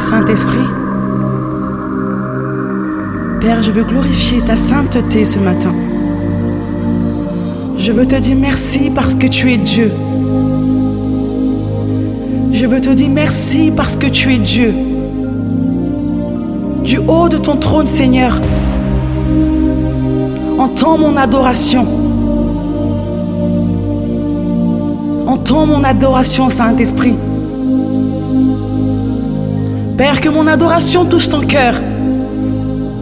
Saint-Esprit. Père, je veux glorifier ta sainteté ce matin. Je veux te dire merci parce que tu es Dieu. Je veux te dire merci parce que tu es Dieu. Du haut de ton trône, Seigneur, entends mon adoration. Entends mon adoration, Saint-Esprit. Père, que mon adoration touche ton cœur.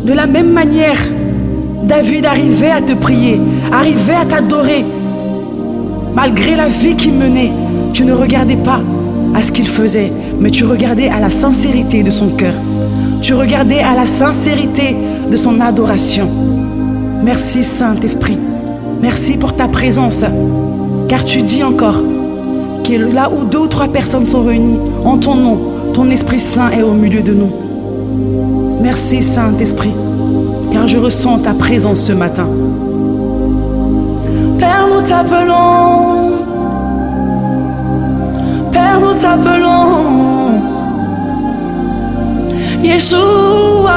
De la même manière, David arrivait à te prier, arrivait à t'adorer. Malgré la vie qu'il menait, tu ne regardais pas à ce qu'il faisait, mais tu regardais à la sincérité de son cœur. Tu regardais à la sincérité de son adoration. Merci Saint-Esprit. Merci pour ta présence. Car tu dis encore que là où 2 ou 3 personnes sont réunies en ton nom, ton Esprit Saint est au milieu de nous. Merci Saint-Esprit, car je ressens ta présence ce matin. Père, nous t'appelons. Père, nous t'appelons. Yeshua.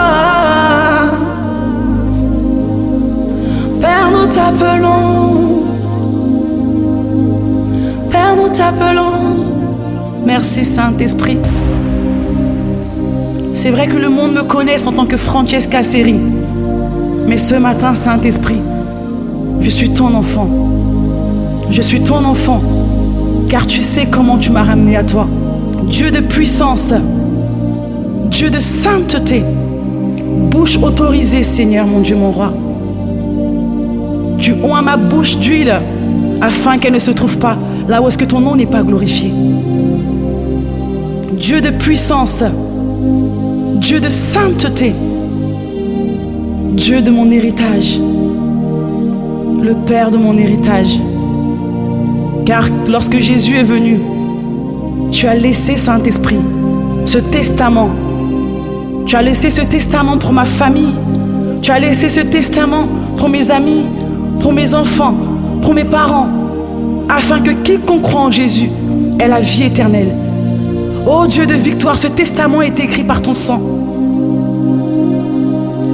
Père, nous t'appelons. Père, nous t'appelons. Merci Saint-Esprit. C'est vrai que le monde me connaisse en tant que Francesca Seri. Mais ce matin, Saint-Esprit, je suis ton enfant. Je suis ton enfant, car tu sais comment tu m'as ramené à toi. Dieu de puissance, Dieu de sainteté, bouche autorisée, Seigneur, mon Dieu, mon roi. Tu oins ma bouche d'huile, afin qu'elle ne se trouve pas là où est-ce que ton nom n'est pas glorifié. Dieu de puissance, Dieu de sainteté, Dieu de mon héritage, le Père de mon héritage. Car lorsque Jésus est venu, tu as laissé, Saint-Esprit, ce testament. Tu as laissé ce testament pour ma famille. Tu as laissé ce testament pour mes amis, pour mes enfants, pour mes parents, afin que quiconque croit en Jésus ait la vie éternelle. Ô Dieu de victoire, ce testament est écrit par ton sang.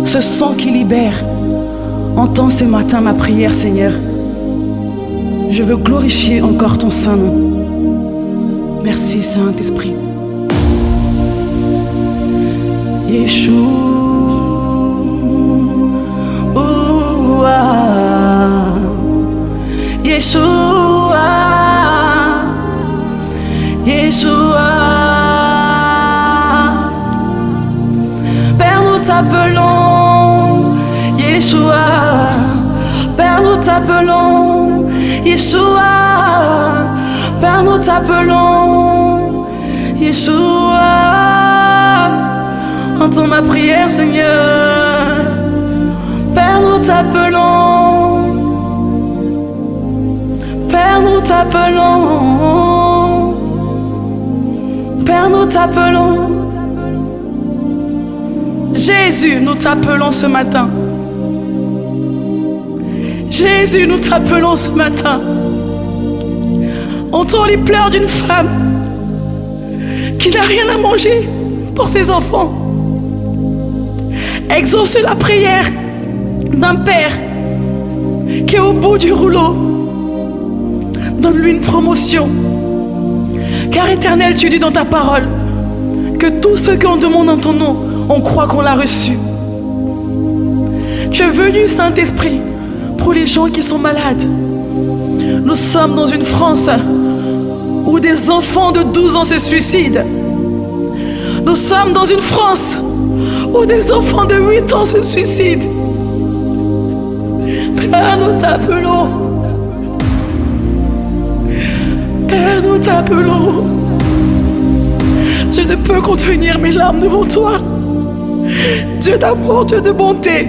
Ce sang qui libère. Entends ce matin ma prière, Seigneur. Je veux glorifier encore ton saint nom. Merci, Saint-Esprit. Yeshua. Yeshua. Yeshua. Père, nous t'appelons. Yeshua. Père, nous t'appelons. Yeshua. Père, nous t'appelons. Yeshua. Entends ma prière, Seigneur. Père, nous t'appelons. Père, nous t'appelons. Père, nous t'appelons. Jésus, nous t'appelons ce matin. Jésus, nous t'appelons ce matin. Entends les pleurs d'une femme qui n'a rien à manger pour ses enfants. Exauce la prière d'un père qui est au bout du rouleau. Donne-lui une promotion. Car Éternel, tu dis dans ta parole que tous ceux qui ont demandé en ton nom, on croit qu'on l'a reçu. Tu es venu, Saint-Esprit, pour les gens qui sont malades. Nous sommes dans une France où des enfants de 12 ans se suicident. Nous sommes dans une France où des enfants de 8 ans se suicident. Père, nous t'appelons. Père, nous t'appelons. Je ne peux contenir mes larmes devant toi. Dieu d'amour, Dieu de bonté.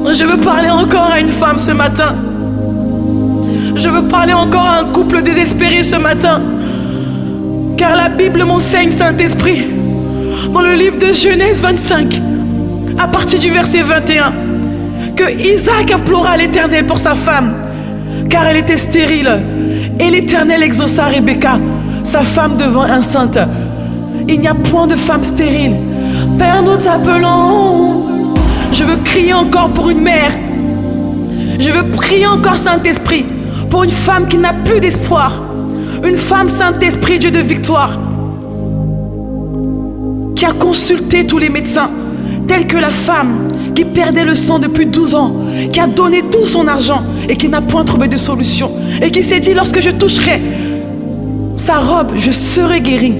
Je veux parler encore à une femme ce matin. Je veux parler encore à un couple désespéré ce matin. Car la Bible m'enseigne, Saint-Esprit, dans le livre de Genèse 25, à partir du verset 21, que Isaac implora l'Éternel pour sa femme, car elle était stérile. Et l'Éternel exauça Rebecca, sa femme devint enceinte. Il n'y a point de femme stérile. Père, nous t'appelons. Je veux crier encore pour une mère. Je veux prier encore, Saint-Esprit, pour une femme qui n'a plus d'espoir. Une femme, Saint-Esprit, Dieu de victoire, qui a consulté tous les médecins, telle que la femme qui perdait le sang depuis 12 ans, qui a donné tout son argent et qui n'a point trouvé de solution, et qui s'est dit, lorsque je toucherai sa robe, je serai guérie.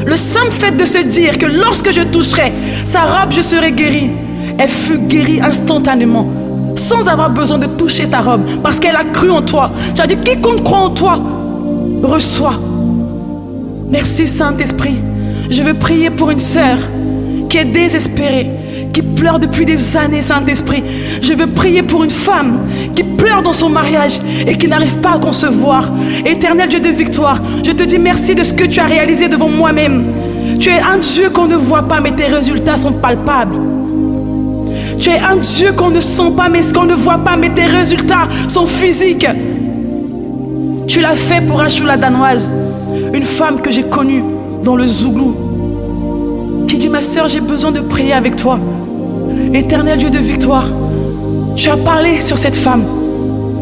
Le simple fait de se dire que lorsque je toucherai sa robe, je serai guérie, elle fut guérie instantanément, sans avoir besoin de toucher ta robe, parce qu'elle a cru en toi. Tu as dit, quiconque croit en toi, reçoit. Merci Saint-Esprit. Je veux prier pour une sœur qui est désespérée, qui pleure depuis des années, Saint-Esprit. Je veux prier pour une femme qui pleure dans son mariage et qui n'arrive pas à concevoir. Éternel Dieu de victoire, je te dis merci de ce que tu as réalisé devant moi-même. Tu es un Dieu qu'on ne voit pas, mais tes résultats sont palpables. Tu es un Dieu qu'on ne sent pas, mais qu'on ne voit pas, mais tes résultats sont physiques. Tu l'as fait pour Ashula Danoise, une femme que j'ai connue dans le Zouglou, qui dit, ma sœur, j'ai besoin de prier avec toi. Éternel Dieu de victoire, tu as parlé sur cette femme.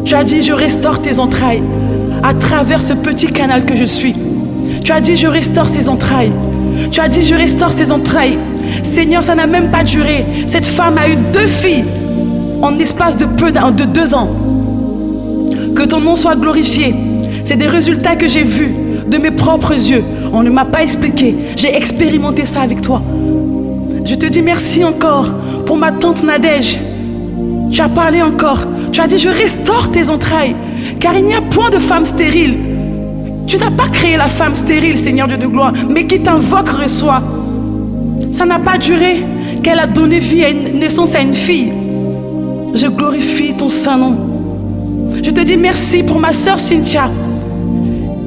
Tu as dit, je restaure tes entrailles à travers ce petit canal que je suis. Tu as dit, je restaure ses entrailles. Tu as dit, je restaure ses entrailles. Seigneur, ça n'a même pas duré. Cette femme a eu 2 filles en l'espace de 2 ans. Que ton nom soit glorifié. C'est des résultats que j'ai vus de mes propres yeux. On ne m'a pas expliqué. J'ai expérimenté ça avec toi. Je te dis merci encore pour ma tante Nadège. Tu as parlé encore. Tu as dit, je restaure tes entrailles, car il n'y a point de femme stérile. Tu n'as pas créé la femme stérile, Seigneur Dieu de gloire, mais qui t'invoque reçoit. Ça n'a pas duré qu'elle a donné vie à naissance à une fille. Je glorifie ton saint nom. Je te dis merci pour ma sœur Cynthia,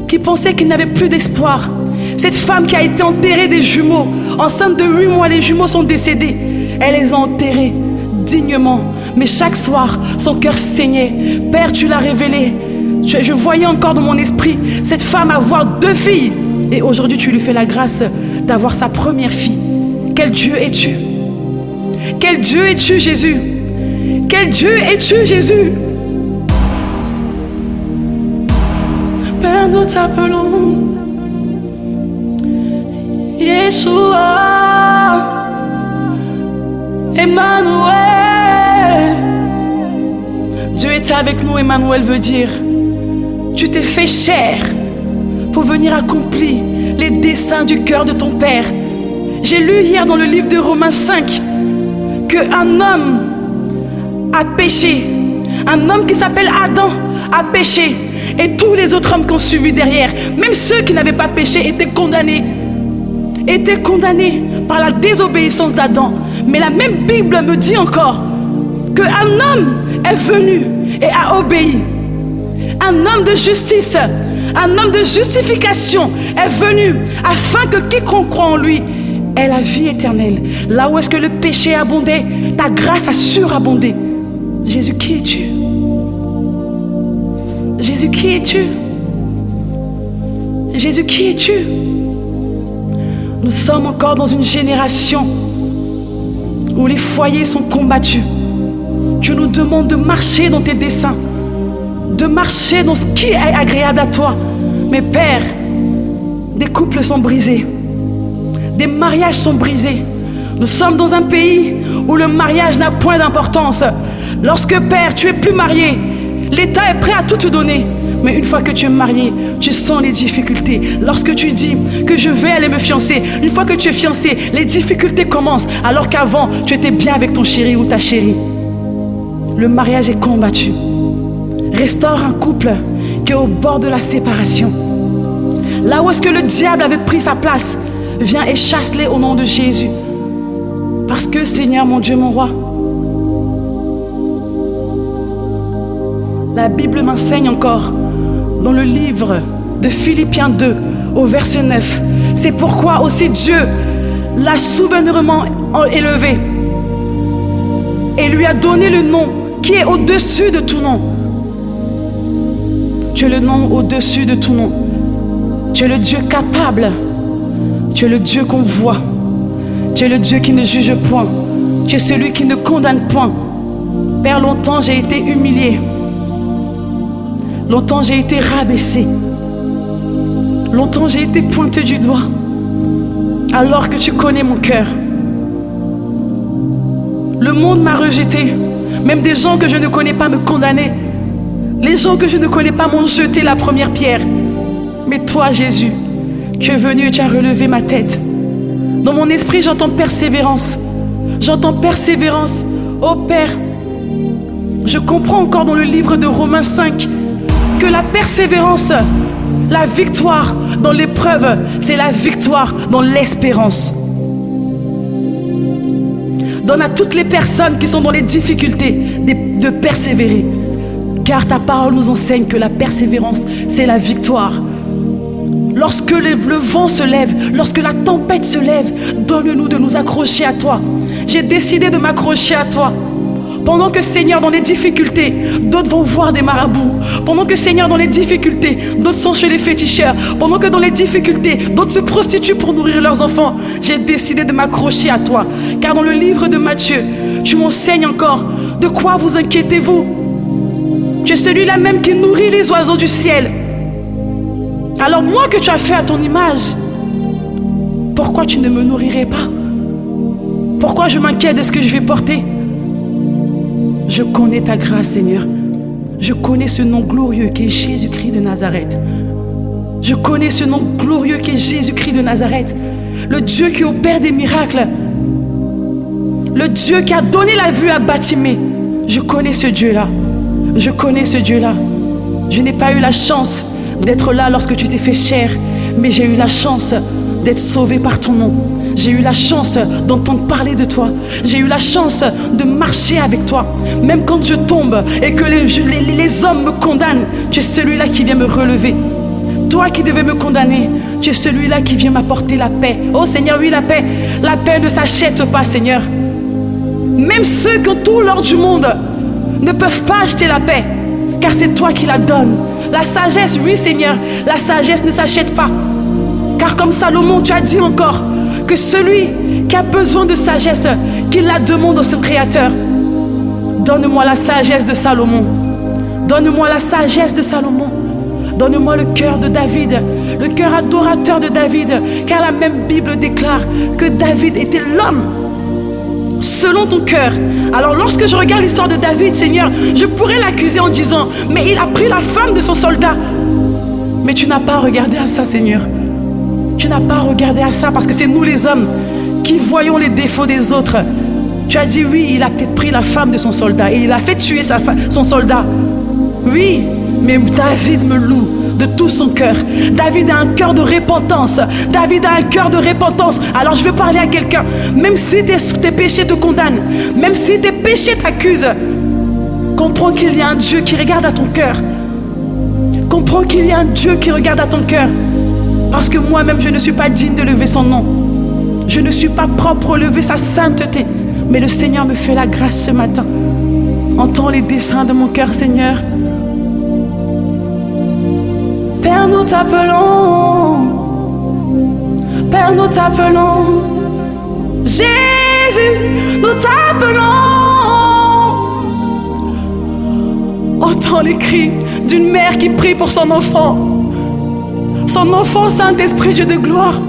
qui pensait qu'il n'avait plus d'espoir. Cette femme qui a été enterrée des jumeaux. Enceinte de 8 mois, les jumeaux sont décédés. Elle les a enterrés dignement. Mais chaque soir, son cœur saignait. Père, tu l'as révélé. Je voyais encore dans mon esprit cette femme avoir 2 filles. Et aujourd'hui, tu lui fais la grâce d'avoir sa première fille. Quel Dieu es-tu? Quel Dieu es-tu, Jésus? Quel Dieu es-tu, Jésus? Père, nous t'appelons Yeshua, Emmanuel. Dieu est avec nous. Emmanuel veut dire, tu t'es fait chair pour venir accomplir les desseins du cœur de ton Père. J'ai lu hier dans le livre de Romains 5 qu'un homme a péché. Un homme qui s'appelle Adam a péché. Et tous les autres hommes qui ont suivi derrière, même ceux qui n'avaient pas péché, étaient condamnés par la désobéissance d'Adam. Mais la même Bible me dit encore qu'un homme est venu et a obéi. Un homme de justice, un homme de justification est venu afin que quiconque croit en lui ait la vie éternelle. Là où est-ce que le péché abondait, ta grâce a surabondé. Jésus, qui es-tu? Jésus, qui es-tu? Jésus, qui es-tu? Nous sommes encore dans une génération où les foyers sont combattus. Tu nous demandes de marcher dans tes desseins, de marcher dans ce qui est agréable à toi. Mais Père, des couples sont brisés, des mariages sont brisés. Nous sommes dans un pays où le mariage n'a point d'importance. Lorsque, Père, tu es plus marié, l'État est prêt à tout te donner. Mais une fois que tu es marié, tu sens les difficultés. Lorsque tu dis que je vais aller me fiancer, une fois que tu es fiancé, les difficultés commencent. Alors qu'avant, tu étais bien avec ton chéri ou ta chérie. Le mariage est combattu. Restaure un couple qui est au bord de la séparation. Là où est-ce que le diable avait pris sa place, viens et chasse-les au nom de Jésus. Parce que, Seigneur, mon Dieu, mon roi, la Bible m'enseigne encore dans le livre de Philippiens 2 au verset 9. C'est pourquoi aussi Dieu l'a souverainement élevé et lui a donné le nom qui est au-dessus de tout nom. Tu es le nom au-dessus de tout nom. Tu es le Dieu capable Tu es le Dieu qu'on voit. Tu es le Dieu qui ne juge point. Tu es celui qui ne condamne point. Père, longtemps j'ai été humilié. Longtemps j'ai été rabaissé. Longtemps j'ai été pointé du doigt. Alors que tu connais mon cœur. Le monde m'a rejeté. Même des gens que je ne connais pas me condamnaient. Les gens que je ne connais pas m'ont jeté la première pierre. Mais toi, Jésus, tu es venu et tu as relevé ma tête. Dans mon esprit, j'entends persévérance. J'entends persévérance. Oh Père, je comprends encore dans le livre de Romains 5 que la persévérance, la victoire dans l'épreuve, c'est la victoire dans l'espérance. Donne à toutes les personnes qui sont dans les difficultés de persévérer. Car ta parole nous enseigne que la persévérance, c'est la victoire. Lorsque le vent se lève, lorsque la tempête se lève, donne-nous de nous accrocher à toi. J'ai décidé de m'accrocher à toi. Pendant que Seigneur, dans les difficultés, d'autres vont voir des marabouts. Pendant que Seigneur, dans les difficultés, d'autres sont chez les féticheurs. Pendant que dans les difficultés, d'autres se prostituent pour nourrir leurs enfants. J'ai décidé de m'accrocher à toi. Car dans le livre de Matthieu, tu m'enseignes encore. De quoi vous inquiétez-vous? Tu es celui-là même qui nourrit les oiseaux du ciel. Alors moi que tu as fait à ton image, pourquoi tu ne me nourrirais pas? Pourquoi je m'inquiète de ce que je vais porter? Je connais ta grâce, Seigneur. Je connais ce nom glorieux qui est Jésus-Christ de Nazareth. Je connais ce nom glorieux qui est Jésus-Christ de Nazareth. Le Dieu qui opère des miracles. Le Dieu qui a donné la vue à Batimée. Je connais ce Dieu-là. Je connais ce Dieu-là. Je n'ai pas eu la chance d'être là lorsque tu t'es fait chair, mais j'ai eu la chance d'être sauvé par ton nom. J'ai eu la chance d'entendre parler de toi. J'ai eu la chance de marcher avec toi. Même quand je tombe et que les hommes me condamnent, tu es celui-là qui vient me relever. Toi qui devais me condamner, tu es celui-là qui vient m'apporter la paix. Oh Seigneur, oui, la paix. La paix ne s'achète pas, Seigneur. Même ceux qui ont tout l'or du monde ne peuvent pas acheter la paix, car c'est toi qui la donnes. La sagesse, oui Seigneur, la sagesse ne s'achète pas. Car comme Salomon, tu as dit encore que celui qui a besoin de sagesse, qu'il la demande au son Créateur. Donne-moi la sagesse de Salomon. Donne-moi la sagesse de Salomon. Donne-moi le cœur de David, le cœur adorateur de David, car la même Bible déclare que David était l'homme selon ton cœur. Alors lorsque je regarde l'histoire de David, Seigneur, je pourrais l'accuser en disant, mais il a pris la femme de son soldat. Mais tu n'as pas regardé à ça, Seigneur. Tu n'as pas regardé à ça parce que c'est nous les hommes qui voyons les défauts des autres. Tu as dit oui, il a peut-être pris la femme de son soldat et il a fait tuer son soldat. Oui, mais David me loue de tout son cœur. David a un cœur de repentance. David a un cœur de repentance. Alors je veux parler à quelqu'un. Même si tes péchés te condamnent, même si tes péchés t'accusent, comprends qu'il y a un Dieu qui regarde à ton cœur. Comprends qu'il y a un Dieu qui regarde à ton cœur. Parce que moi-même, je ne suis pas digne de lever son nom. Je ne suis pas propre pour lever sa sainteté. Mais le Seigneur me fait la grâce ce matin. Entends les desseins de mon cœur, Seigneur. Père, nous t'appelons. Père, nous t'appelons. Jésus, nous t'appelons. Entends les cris d'une mère qui prie pour son enfant. Son enfant, Saint-Esprit, Dieu de gloire,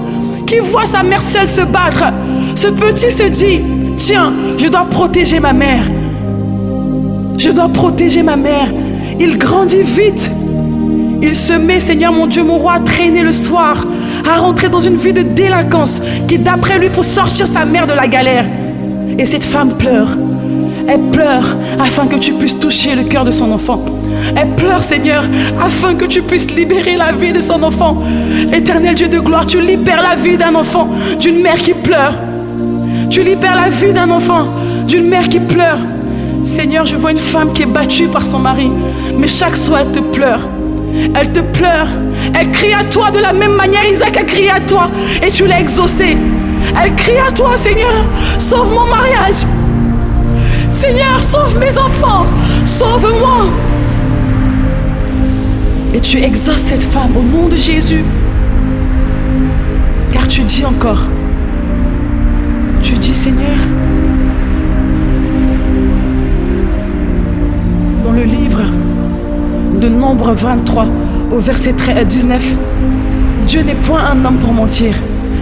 qui voit sa mère seule se battre. Ce petit se dit, tiens, je dois protéger ma mère. Je dois protéger ma mère. Il grandit vite. Il se met, Seigneur mon Dieu, mon roi, à traîner le soir, à rentrer dans une vie de délinquance qui, d'après lui, pour sortir sa mère de la galère. Et cette femme pleure. Elle pleure afin que tu puisses toucher le cœur de son enfant. Elle pleure, Seigneur, afin que tu puisses libérer la vie de son enfant. Éternel Dieu de gloire, tu libères la vie d'un enfant, d'une mère qui pleure. Tu libères la vie d'un enfant, d'une mère qui pleure. Seigneur, je vois une femme qui est battue par son mari, mais chaque soir, elle te pleure. Elle te pleure. Elle crie à toi de la même manière Isaac a crié à toi et tu l'as exaucé. Elle crie à toi, Seigneur, sauve mon mariage. Seigneur, sauve mes enfants. Sauve-moi. Et tu exauces cette femme au nom de Jésus. Car tu dis encore, tu dis Seigneur, dans le livre de Nombre 23 au verset 19, Dieu n'est point un homme pour mentir,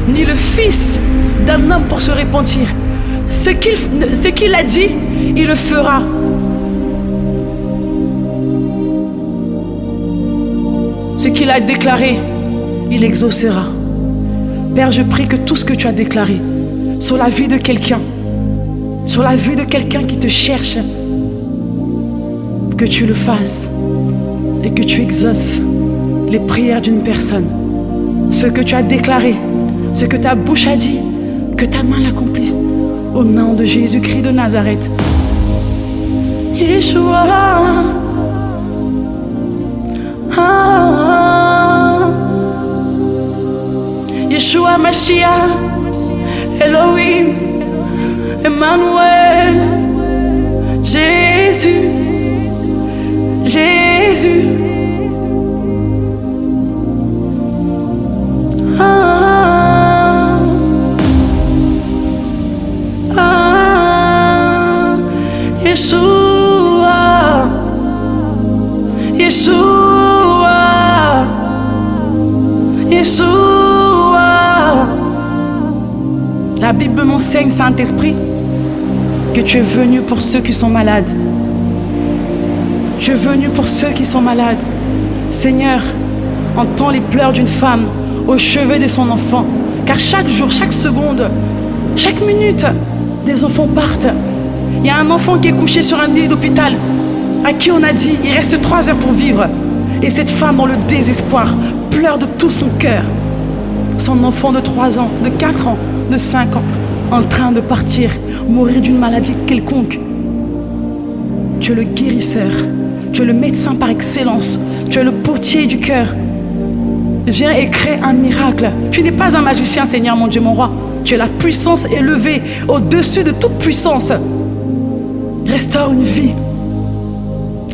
ni le fils d'un homme pour se repentir. Ce qu'il a dit, il le fera. Ce qu'il a déclaré, il exaucera. Père, je prie que tout ce que tu as déclaré sur la vie de quelqu'un, sur la vie de quelqu'un qui te cherche, que tu le fasses et que tu exauces les prières d'une personne. Ce que tu as déclaré, ce que ta bouche a dit, que ta main l'accomplisse. Au nom de Jésus-Christ de Nazareth. Yeshua. Yeshua Mashiach, Elohim, Emmanuel, Jésus, Jésus. Yeshua, Yeshua, Yeshua. La Bible m'enseigne, Saint-Esprit, que tu es venu pour ceux qui sont malades. Tu es venu pour ceux qui sont malades. Seigneur, entends les pleurs d'une femme au chevet de son enfant. Car chaque jour, chaque seconde, chaque minute, des enfants partent. Il y a un enfant qui est couché sur un lit d'hôpital, à qui on a dit, il reste 3 heures pour vivre. Et cette femme, dans le désespoir, pleure de tout son cœur. Son enfant de 3 ans, de 4 ans, de 5 ans, en train de partir, mourir d'une maladie quelconque. Tu es le guérisseur, tu es le médecin par excellence, tu es le potier du cœur. Viens et crée un miracle. Tu n'es pas un magicien, Seigneur, mon Dieu, mon roi. Tu es la puissance élevée au-dessus de toute puissance. Restaure une vie.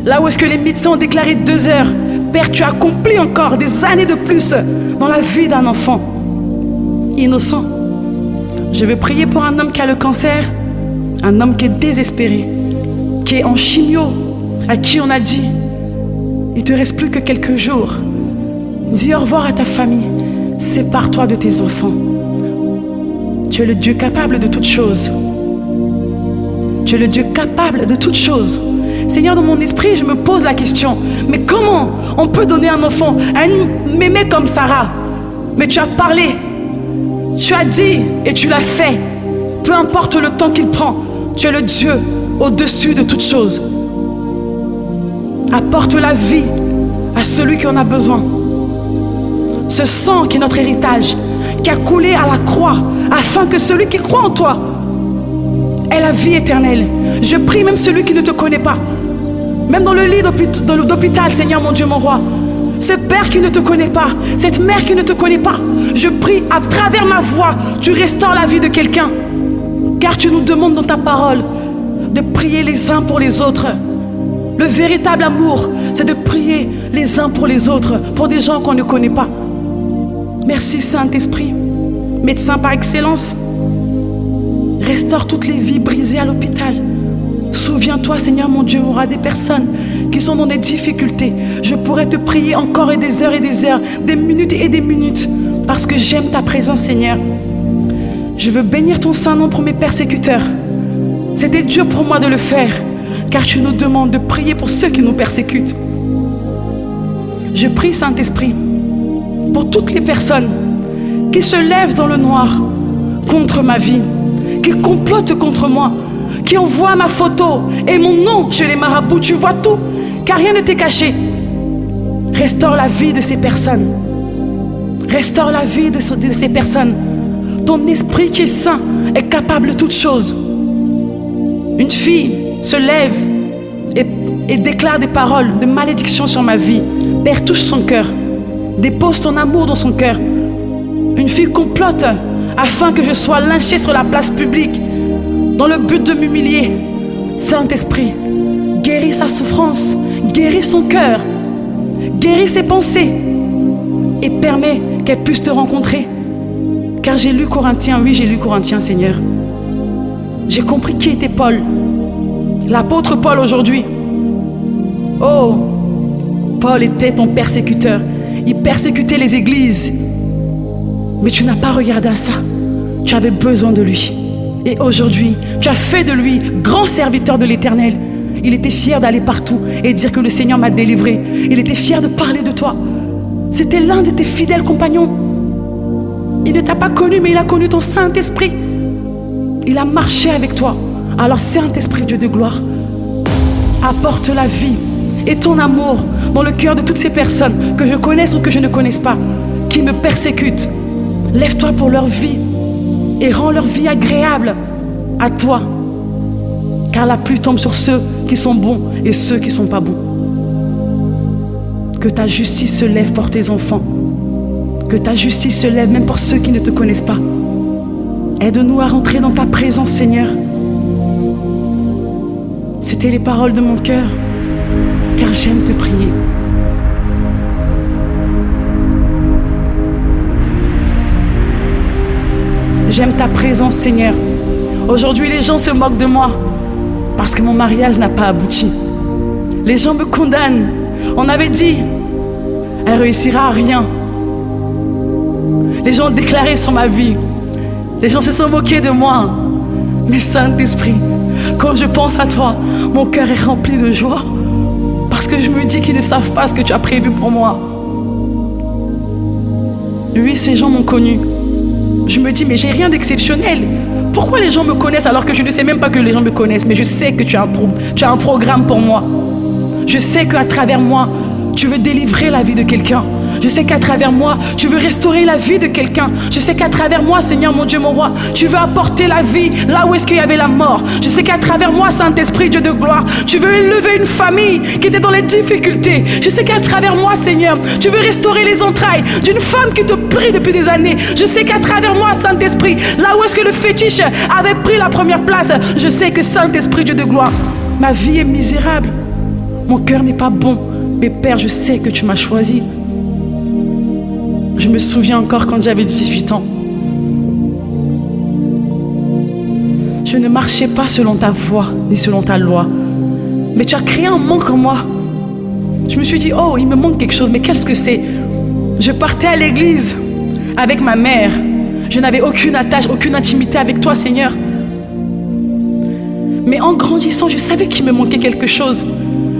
Là où est-ce que les médecins ont déclaré 2 heures, Père, tu accomplis encore des années de plus dans la vie d'un enfant innocent. Je vais prier pour un homme qui a le cancer, un homme qui est désespéré, qui est en chimio, à qui on a dit, il ne te reste plus que quelques jours. Dis au revoir à ta famille, sépare-toi de tes enfants. Tu es le Dieu capable de toutes choses. Tu es le Dieu capable de toutes choses. Seigneur, dans mon esprit, je me pose la question, mais comment on peut donner un enfant à une mémé comme Sarah? Mais tu as parlé, tu as dit et tu l'as fait. Peu importe le temps qu'il prend, tu es le Dieu au-dessus de toutes choses. Apporte la vie à celui qui en a besoin. Ce sang qui est notre héritage, qui a coulé à la croix, afin que celui qui croit en toi ait la vie éternelle. Je prie même celui qui ne te connaît pas, même dans le lit d'hôpital, Seigneur mon Dieu, mon roi, ce père qui ne te connaît pas, cette mère qui ne te connaît pas, je prie à travers ma voix, tu restaures la vie de quelqu'un, car tu nous demandes dans ta parole de prier les uns pour les autres. Le véritable amour, c'est de prier les uns pour les autres, pour des gens qu'on ne connaît pas. Merci Saint-Esprit, médecin par excellence. Restaure toutes les vies brisées à l'hôpital. Souviens-toi, Seigneur mon Dieu, aura des personnes qui sont dans des difficultés. Je pourrais te prier encore et des heures, des minutes et des minutes, parce que j'aime ta présence, Seigneur. Je veux bénir ton Saint-Nom pour mes persécuteurs. C'était dur pour moi de le faire, car tu nous demandes de prier pour ceux qui nous persécutent. Je prie, Saint-Esprit, pour toutes les personnes qui se lèvent dans le noir contre ma vie, qui complotent contre moi, qui envoient ma photo et mon nom chez les marabouts. Tu vois tout, car rien ne t'est caché. Restaure la vie de ces personnes. Restaure la vie de ces personnes. Ton esprit qui est saint est capable de toutes choses. Une fille se lève et déclare des paroles de malédiction sur ma vie. Père, touche son cœur. Dépose ton amour dans son cœur. Une fille complote afin que je sois lynchée sur la place publique dans le but de m'humilier. Saint-Esprit, guéris sa souffrance, guéris son cœur, guéris ses pensées et permets qu'elle puisse te rencontrer. Car j'ai lu Corinthiens, oui, j'ai lu Corinthiens, Seigneur. J'ai compris qui était Paul. L'apôtre Paul aujourd'hui. Oh, Paul était ton persécuteur. Il persécutait les églises. Mais tu n'as pas regardé à ça. Tu avais besoin de lui. Et aujourd'hui, tu as fait de lui grand serviteur de l'Éternel. Il était fier d'aller partout et dire que le Seigneur m'a délivré. Il était fier de parler de toi. C'était l'un de tes fidèles compagnons. Il ne t'a pas connu, mais il a connu ton Saint-Esprit. Il a marché avec toi. Alors Saint-Esprit, Dieu de gloire, apporte la vie et ton amour dans le cœur de toutes ces personnes que je connaisse ou que je ne connaisse pas, qui me persécutent. Lève-toi pour leur vie et rends leur vie agréable à toi. Car la pluie tombe sur ceux qui sont bons et ceux qui ne sont pas bons. Que ta justice se lève pour tes enfants. Que ta justice se lève même pour ceux qui ne te connaissent pas. Aide-nous à rentrer dans ta présence, Seigneur. C'était les paroles de mon cœur, car j'aime te prier. J'aime ta présence, Seigneur. Aujourd'hui, les gens se moquent de moi parce que mon mariage n'a pas abouti. Les gens me condamnent. On avait dit, elle réussira à rien. Les gens ont déclaré sur ma vie. Les gens se sont moqués de moi. Mais Saint-Esprit, quand je pense à toi, mon cœur est rempli de joie. Parce que je me dis qu'ils ne savent pas ce que tu as prévu pour moi. Oui, ces gens m'ont connu. Je me dis, mais j'ai rien d'exceptionnel. Pourquoi les gens me connaissent alors que je ne sais même pas que les gens me connaissent? Mais je sais que tu as un programme pour moi. Je sais qu'à travers moi, tu veux délivrer la vie de quelqu'un. Je sais qu'à travers moi, tu veux restaurer la vie de quelqu'un. Je sais qu'à travers moi, Seigneur, mon Dieu, mon roi, tu veux apporter la vie là où est-ce qu'il y avait la mort. Je sais qu'à travers moi, Saint-Esprit, Dieu de gloire, tu veux élever une famille qui était dans les difficultés. Je sais qu'à travers moi, Seigneur, tu veux restaurer les entrailles d'une femme qui te prie depuis des années. Je sais qu'à travers moi, Saint-Esprit, là où est-ce que le fétiche avait pris la première place, je sais que Saint-Esprit, Dieu de gloire, ma vie est misérable. Mon cœur n'est pas bon. Mais Père, je sais que tu m'as choisi. Je me souviens encore quand j'avais 18 ans. Je ne marchais pas selon ta voie, ni selon ta loi. Mais tu as créé un manque en moi. Je me suis dit, oh, il me manque quelque chose, mais qu'est-ce que c'est? Je partais à l'église avec ma mère. Je n'avais aucune attache, aucune intimité avec toi, Seigneur. Mais en grandissant, je savais qu'il me manquait quelque chose.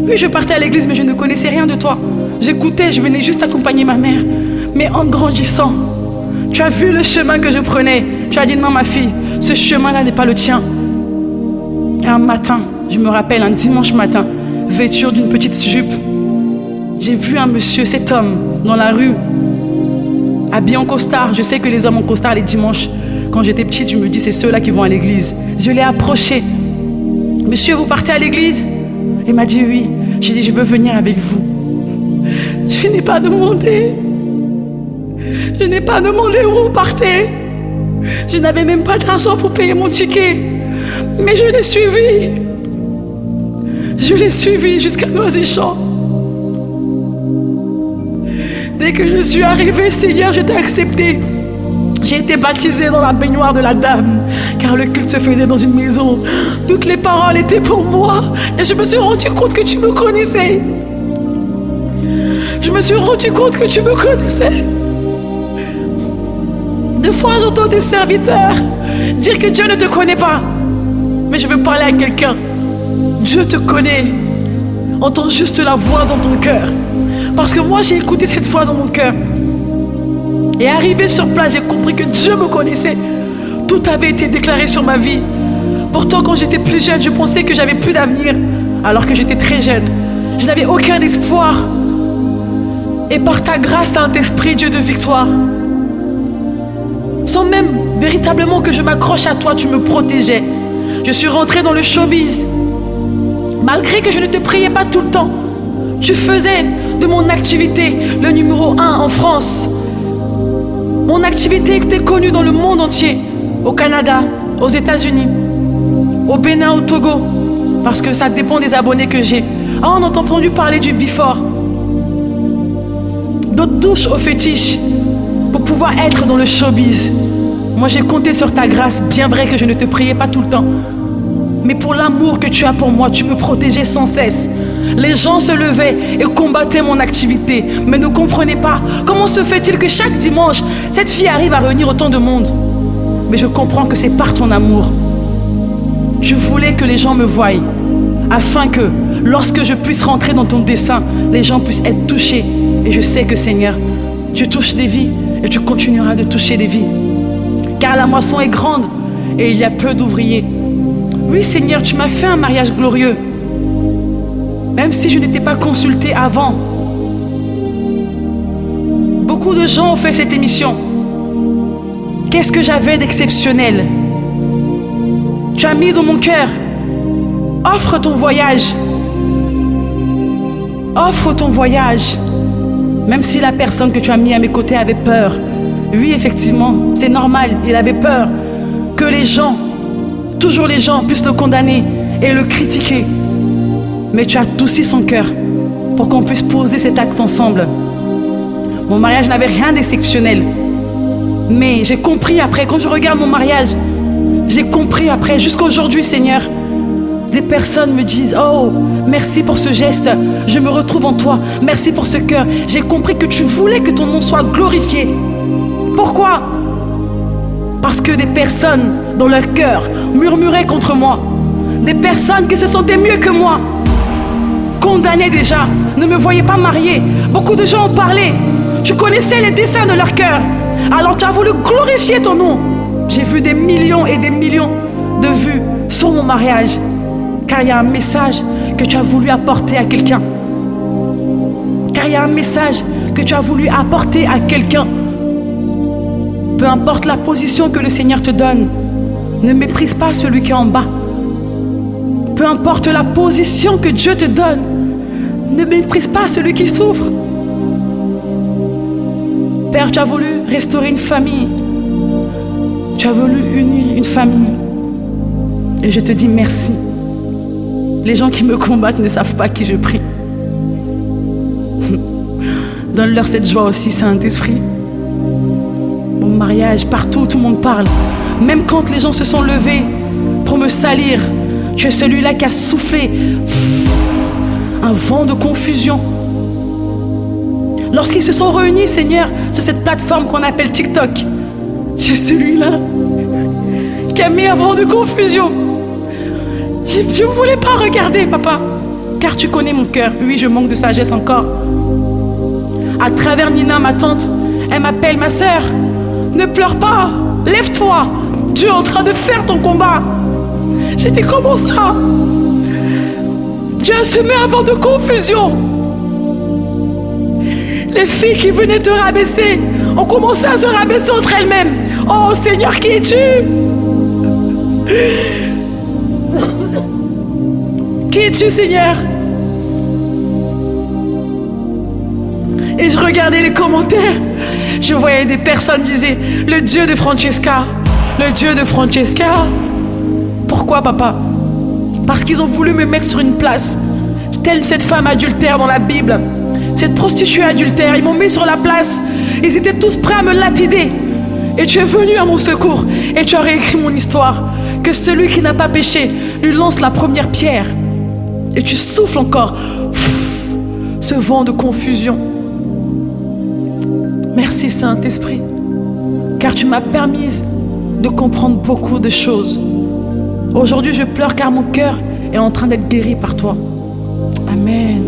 Oui, je partais à l'église, mais je ne connaissais rien de toi. J'écoutais, je venais juste accompagner ma mère. Mais en grandissant, tu as vu le chemin que je prenais. Tu as dit, non ma fille, ce chemin-là n'est pas le tien. Et un matin, je me rappelle, un dimanche matin, vêture d'une petite jupe, j'ai vu un monsieur, cet homme, dans la rue, habillé en costard. Je sais que les hommes en costard les dimanches, quand j'étais petite, je me dis, c'est ceux-là qui vont à l'église. Je l'ai approché. Monsieur, vous partez à l'église? Il m'a dit oui. J'ai dit, je veux venir avec vous. Je n'ai pas demandé. Je n'ai pas demandé où vous partez. Je n'avais même pas d'argent pour payer mon ticket. Mais je l'ai suivi. Je l'ai suivi jusqu'à Noisy-Champs. Dès que je suis arrivée, Seigneur, je t'ai accepté. J'ai été baptisée dans la baignoire de la dame, car le culte se faisait dans une maison. Toutes les paroles étaient pour moi. Et je me suis rendu compte que tu me connaissais. Je me suis rendu compte que tu me connaissais. Des fois, j'entends des serviteurs dire que Dieu ne te connaît pas. Mais je veux parler à quelqu'un. Dieu te connaît. Entends juste la voix dans ton cœur. Parce que moi, j'ai écouté cette voix dans mon cœur. Et arrivé sur place, j'ai compris que Dieu me connaissait. Tout avait été déclaré sur ma vie. Pourtant, quand j'étais plus jeune, je pensais que j'avais plus d'avenir. Alors que j'étais très jeune. Je n'avais aucun espoir. Et par ta grâce, Saint-Esprit, Dieu de victoire, sans même véritablement que je m'accroche à toi, tu me protégeais. Je suis rentrée dans le showbiz. Malgré que je ne te priais pas tout le temps, tu faisais de mon activité le numéro 1 en France. Mon activité était connue dans le monde entier, au Canada, aux États-Unis, au Bénin, au Togo, parce que ça dépend des abonnés que j'ai. Ah, on a entendu parler du Before. D'autres touchent au fétiche pour pouvoir être dans le showbiz. Moi, j'ai compté sur ta grâce. Bien vrai que je ne te priais pas tout le temps. Mais pour l'amour que tu as pour moi, tu me protégeais sans cesse. Les gens se levaient et combattaient mon activité, mais ne comprenaient pas comment se fait-il que chaque dimanche, cette fille arrive à réunir autant de monde. Mais je comprends que c'est par ton amour. Tu voulais que les gens me voient, afin que, lorsque je puisse rentrer dans ton dessein, les gens puissent être touchés. Et je sais que, Seigneur, tu touches des vies et tu continueras de toucher des vies. Car la moisson est grande et il y a peu d'ouvriers. Oui, Seigneur, tu m'as fait un mariage glorieux. Même si je n'étais pas consultée avant. Beaucoup de gens ont fait cette émission. Qu'est-ce que j'avais d'exceptionnel? Tu as mis dans mon cœur. Offre ton voyage. Offre ton voyage. Même si la personne que tu as mis à mes côtés avait peur. Oui, effectivement, c'est normal, il avait peur que les gens, toujours les gens, puissent le condamner et le critiquer. Mais tu as adouci son cœur pour qu'on puisse poser cet acte ensemble. Mon mariage n'avait rien d'exceptionnel. Mais j'ai compris après, quand je regarde mon mariage, j'ai compris après, jusqu'à aujourd'hui, Seigneur, des personnes me disent « Oh, merci pour ce geste, je me retrouve en toi, merci pour ce cœur. » J'ai compris que tu voulais que ton nom soit glorifié. Pourquoi? Parce que des personnes dans leur cœur murmuraient contre moi. Des personnes qui se sentaient mieux que moi, condamnées déjà, ne me voyaient pas mariée. Beaucoup de gens ont parlé. Tu connaissais les desseins de leur cœur. Alors tu as voulu glorifier ton nom. J'ai vu des millions et des millions de vues sur mon mariage. Car il y a un message que tu as voulu apporter à quelqu'un. Car il y a un message que tu as voulu apporter à quelqu'un. Peu importe la position que le Seigneur te donne, ne méprise pas celui qui est en bas. Peu importe la position que Dieu te donne, ne méprise pas celui qui souffre. Père, tu as voulu restaurer une famille. Tu as voulu unir une famille. Et je te dis merci. Les gens qui me combattent ne savent pas qui je prie. Donne-leur cette joie aussi, Saint-Esprit. Mon mariage, partout, tout le monde parle. Même quand les gens se sont levés pour me salir, tu es celui-là qui a soufflé un vent de confusion. Lorsqu'ils se sont réunis, Seigneur, sur cette plateforme qu'on appelle TikTok, tu es celui-là qui a mis un vent de confusion. Je ne voulais pas regarder, papa, car tu connais mon cœur. Oui, je manque de sagesse encore. À travers Nina, ma tante, elle m'appelle ma sœur. Ne pleure pas, lève-toi. Dieu est en train de faire ton combat. J'ai dit, comment ça? Dieu a semé un vent de confusion. Les filles qui venaient te rabaisser ont commencé à se rabaisser entre elles-mêmes. Oh Seigneur, qui es-tu? Qui es-tu, Seigneur? Et je regardais les commentaires. Je voyais des personnes qui disaient « Le Dieu de Francesca, le Dieu de Francesca. » Pourquoi, papa? Parce qu'ils ont voulu me mettre sur une place, telle cette femme adultère dans la Bible, cette prostituée adultère. Ils m'ont mis sur la place. Ils étaient tous prêts à me lapider. Et tu es venu à mon secours et tu as réécrit mon histoire. Que celui qui n'a pas péché lui lance la première pierre. Et tu souffles encore ce vent de confusion. Merci Saint-Esprit, car tu m'as permis de comprendre beaucoup de choses. Aujourd'hui, je pleure car mon cœur est en train d'être guéri par toi. Amen.